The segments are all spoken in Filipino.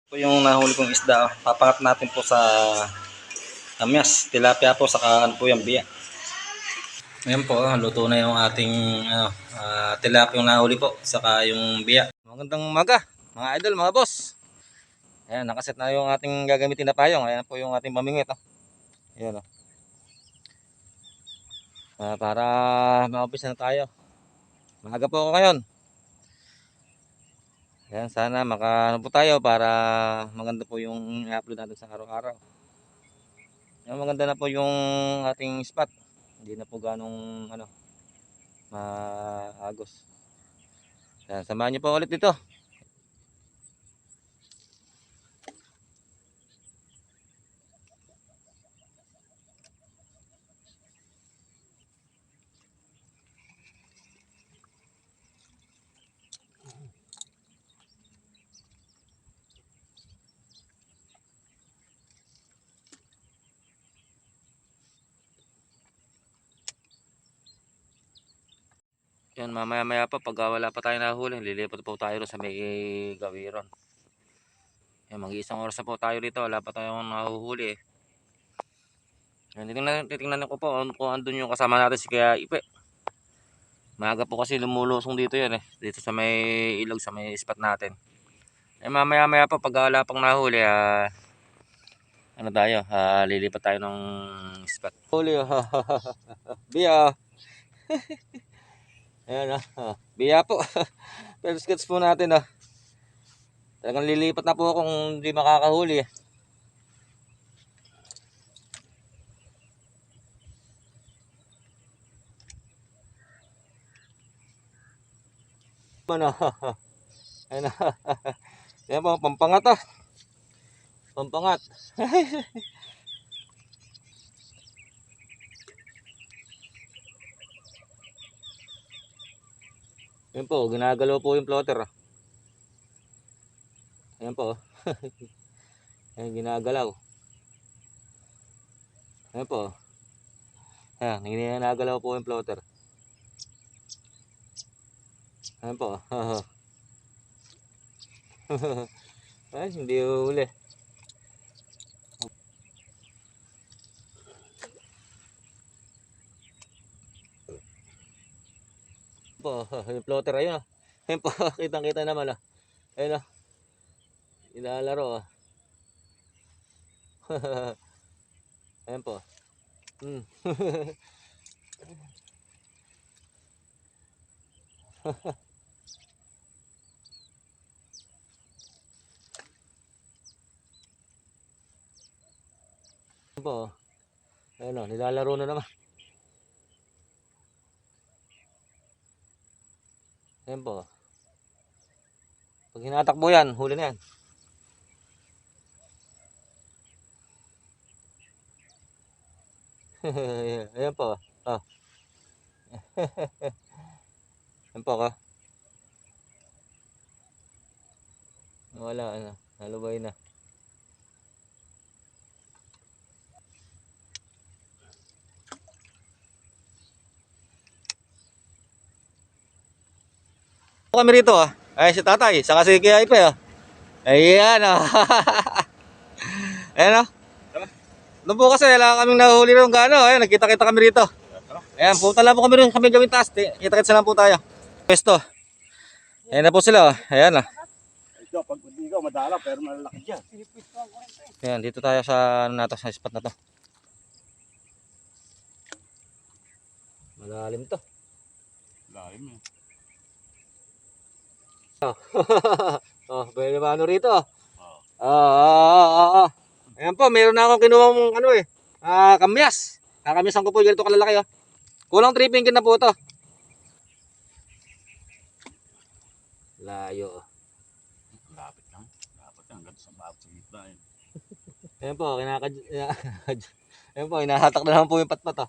Po yung nahuli kong isda, papangat natin po sa kamyas, tilapia po, saka ano po yung biya. Ngayon po, luto na yung ating tilapia yung nahuli po, saka yung biya. Magandang umaga, mga idol, mga boss. Ayan, nakaset na yung ating gagamitin na payong. Ayan po yung ating pamingwit. Ayan, para ma-office na tayo. Maaga po ako ngayon. Ayan, sana makaano po tayo para maganda po yung i-upload natin sa araw-araw. Ayan, maganda na po yung ating spot. Hindi na po ganong maagos. Ayan, samahan niyo po ulit dito. Yan, mamaya-maya pa pag wala pa tayo nahuli, lilipat po tayo sa may Gawiron. Yan, mag-iisang oras na po tayo dito, wala pa tayong nahuhuli. Yan, titingnan ko po kung andun yung kasama natin si Kaya Ipe. Maaga po kasi lumulusong dito yan dito sa may ilog, sa may spot natin. Eh mamaya-maya pa pag wala pang nahuli, lilipat tayo ng spot. Huli Biya. Ayan biya po. Pero sketch po natin Talagang lilipat na po kung hindi makakahuli Ayan Ayan po, pampangat Pampangat. Ayan po, ginagalaw po yung floater Ayan po Ayan, ginagalaw. Ayan po Ayan, ginagalaw po yung floater. Ayan po Ay, hindi uli. Po, yung floater ayun Ayun po, kitang-kita naman Ayun ilalaro Ayan po. Ayan po. Ayun nilalaro na naman. Ayan po. Pag hinatakbo yan, huli na yan. Ayan po. Ayan po Wala nalubay na. Kami rito Ay si tatay, saka si Kuya Ipe Ayan Ayan Doon po kasi wala kaming nahuli rin gano'n. Ayan, nagkita-kita kami rito. Ayan, punta lang po kami rin kami gawin taas. Kita-kita lang po tayo. Pwesto. Ayan na po sila Ayan Ito, pag hindi ka madala, pero malalaki dyan. Ayan, dito tayo sa sa spot na to. Malalim to. Lalim Pwede ba rito? Ayan po, meron na akong kinuwang kamyas. Kakamyasan ko po ganito kalalaki Kulang 3 finger na po to. Layo Lapit lang. Lapit lang. Hanggang sa bawat sa gitna Ayan po, Ayan po, hinahatak na naman po yung patpat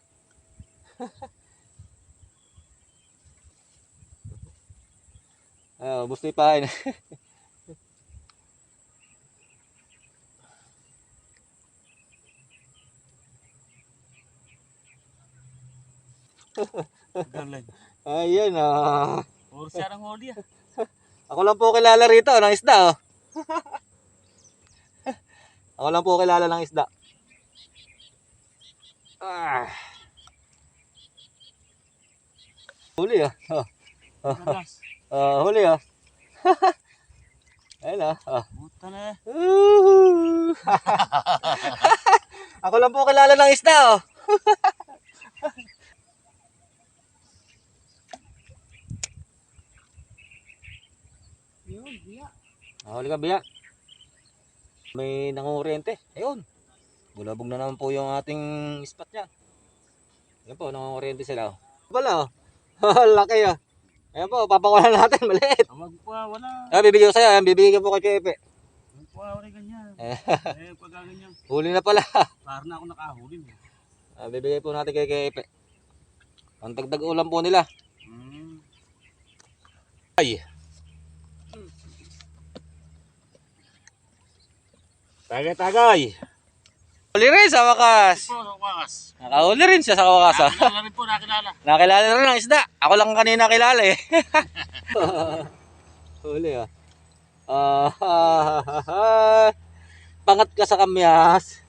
Gusto ipain Galing. Ayan Puro siya ng huli Ako lang po kilala rito ng isda Ako lang po kilala ng isda. Ah. Huli ah. Galas. Huli ah. Ayun ah. Buta na. Ako lang po kilala ng isda oh. Yun, biya. Huli ka biya. May nangunguryente. Ayun. Bulabog na naman po yung ating spot niyan. Ayun po, nangunguryente sila oh. Wala oh. Laki ah. Ayan po, papakulan natin. Maliit. Wag pa, wala. Bibigyan ko sa'yo. Ayan, bibigyan ko po kay Kepe. Wag pa, wala ganyan. Pag ganyan. Huli na pala. Parang na ako nakahuli. Bibigay po natin kay Kepe. Ang dagdag ulam po nila. Ay. Tagay. Huli rin sa wakas. Po, wakas. Nakahuli rin siya sa wakas. Nakilala rin po, nakilala. Nakilala rin ang isda. Ako lang kanina kilala eh. Huli ah. Pangat ka sa kamyas.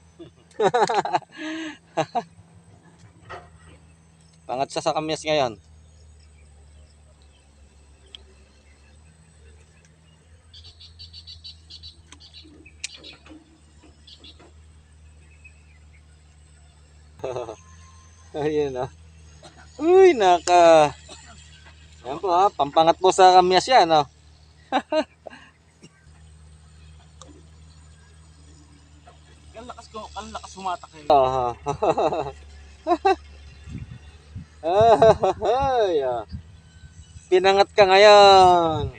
Pangat siya sa kamyas ngayon. Ayun ah. Uy, naka. Yan po ah, pampangat po sa kamyas yan ah. Ang lakas humatak eh. Ay, ah. Pinangat ka ngayon.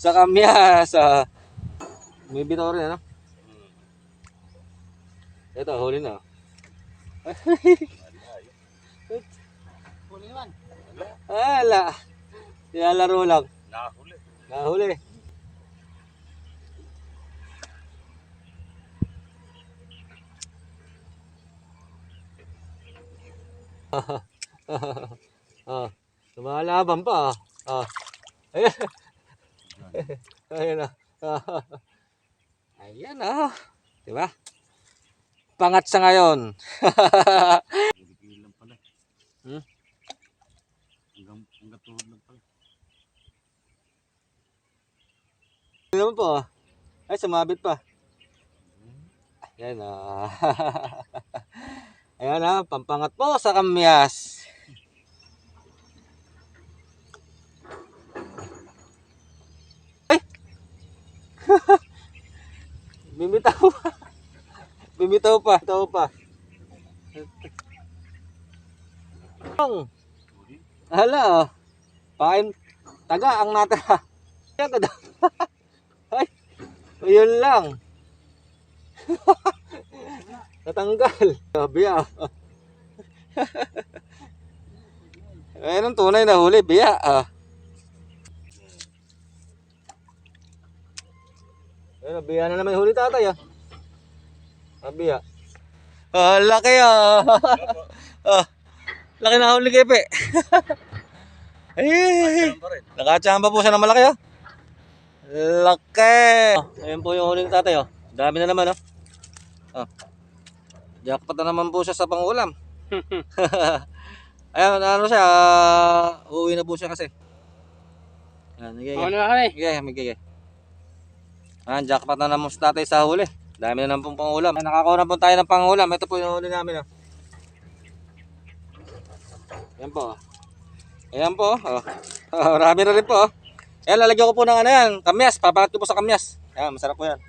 Sa kamyas ah. May bitaw rin ano? Ito, huli na. Huli naman. Ala. Nilalaro lang. Nakahuli. Nahuli. Lumalaban pa. Ayan. Ayan na. Ayan na. Diba? Pangat sa ngayon. Bibigil lang pala. Hanggang tuhod lang pala. Ano naman po? Ay, sumabit pa. Ayan na. Ayan na, pampangat po sa kamyas. Ay! Bimitaw pa. Bimitaw pa. Bimitaw pa. Hala oh. Pain. Taga ang natira. Ayan ka daw. Ay. Ayun lang. Natanggal. Biya. Ayan ang tunay na huli. Biya. Ayan, biya na naman huli tatay ah. Biya. Laki ah. Laki na huli Kepe. Ay. Nakachamba po siya ng malaki ah. Laki. Ayan po yung huli ng tatay oh. Dami na naman oh. Jackpot na naman po siya sa pangulam. Ayan, ano siya, uuwi na po siya kasi. Ayan, nagigay. Ayan, jackpot na naman sa tatay sa huli. Dami na naman pong pangulam. Nakakaw na po tayo ng pangulam. Ito po yung huli namin. Ayan po. Ayan po. Marami na rin po. Ayan, lalagyan ko po ng ano yan, kamyas. Papakat ko po sa kamyas. Ayan, masarap po yan.